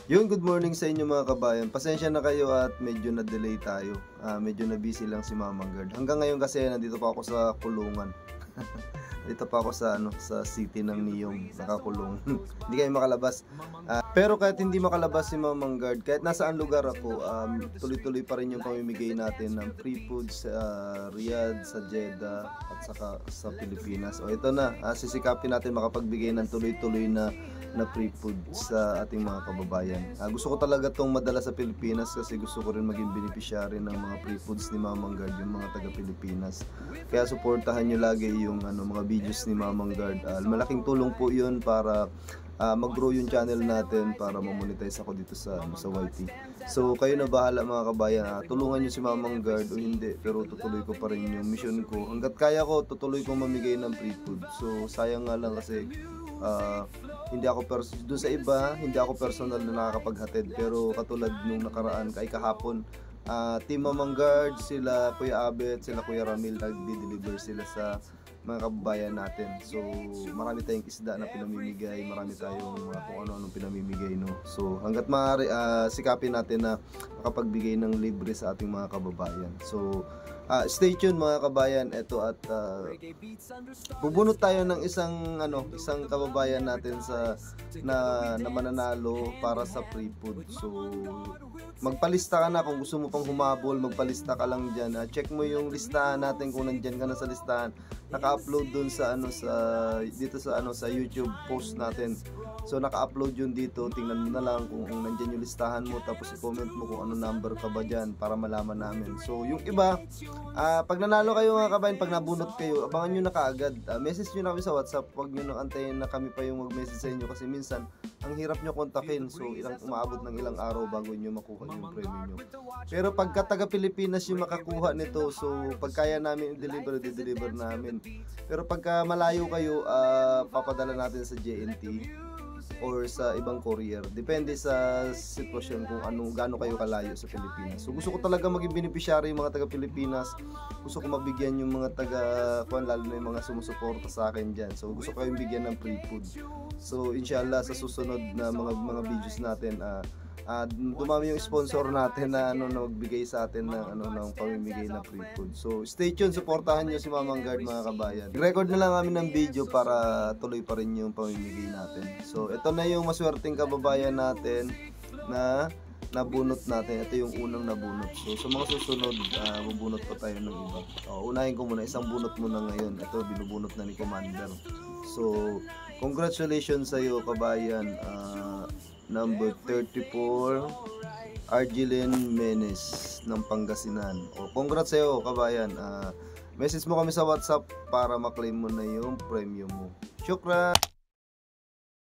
Yun, good morning sa inyo mga kabayan. Pasensya na kayo at medyo na-delay tayo. Medyo na-busy lang si Mamang Guard. Hanggang ngayon kasi nandito pa ako sa kulungan. Dito pa ako sa city ng Niyong, nakakulong. Hindi kayo makalabas. Pero kahit hindi makalabas si Mamang Guard, kahit nasaan lugar ako, tuloy-tuloy pa rin yung pamimigay natin ng free food sa Riyadh, sa Jeddah, at saka sa Pilipinas. O ito na, sisikapin natin makapagbigay ng tuloy-tuloy na free food sa ating mga kababayan. Gusto ko talaga itong madala sa Pilipinas kasi gusto ko rin maging beneficiary ng mga free foods ni Mamang Guard, yung mga taga-Pilipinas. Kaya suportahan nyo lagi yung mga videos ni Mamang Guard. Malaking tulong po yun para mag-grow yung channel natin, para ma-monetize ako dito sa YT. So kayo na bahala mga kabayan, tulungan nyo si Mamang Guard o hindi, pero tutuloy ko pa rin yung mission ko. Hanggat kaya ko, tutuloy ko mamigay ng free food. So sayang nga lang kasi hindi ako doon sa iba, hindi ako personal na nakakapaghatid, pero katulad nung nakaraan kay kahapon, Team Mamang Guard, sila Kuya Abet, sila Kuya Ramil, nagdi-deliver sila sa mga kababayan natin. So marami tayong isda na pinamimigay, marami tayong kung ano-anong pinamimigay, no. So hangga't maaari, sikapin natin na makapagbigay ng libre sa ating mga kababayan. So stay tuned mga kabayan. Ito at bubunot tayo ng isang kababayan natin na mananalo para sa free food. So magpalista ka na kung gusto mo pang humabol, magpalista ka lang diyan. Check mo yung listahan natin kung nandiyan ka na sa listahan. Naka-upload doon sa YouTube post natin. So naka-upload yun dito. Tingnan mo na lang kung nandiyan yung listahan mo, tapos i-comment mo kung ano number ka ba diyan para malaman namin. So yung iba, pag nanalo kayo mga kabayan, pag nabunot kayo, abangan nyo na kaagad. Message nyo na kami sa WhatsApp. Huwag nyo nang antayin na kami pa yung mag-message sa inyo kasi minsan ang hirap nyo kontakin. So umaabot ng ilang araw bago nyo makuha yung premium nyo. Pero pagka taga Pilipinas yung makakuha nito, so pagkaya namin i-deliver namin. Pero pagka malayo kayo, papadala natin sa JNT or sa ibang courier, depende sa sitwasyon kung gaano kayo kalayo sa Pilipinas. So gusto ko talaga maging beneficiary yung mga taga Pilipinas. Gusto ko mabigyan yung mga lalo na yung mga sumusuporta sa akin dyan. So gusto ko kayong bigyan ng free food. So inshallah sa susunod na mga videos natin, dumami yung sponsor natin na nagbigay sa atin ng pamimigay na free food. So stay tuned, suportahan nyo si Mamang Guard mga kabayan. Record na lang kami ng video para tuloy pa rin yung pamimigay natin. So ito na yung maswerteng kababayan natin na nabunot natin. Ito yung unang nabunot. So sa mga susunod, bubunot pa tayo ng iba. Unahin ko muna, isang bunot muna ngayon. Ito binubunot na ni Commander. So congratulations sa iyo kabayan. Number 34, Argilin Menes ng Pangasinan. Congrats sa'yo kabayan. Message mo kami sa WhatsApp para maklaim mo na yung premium mo. Syukran!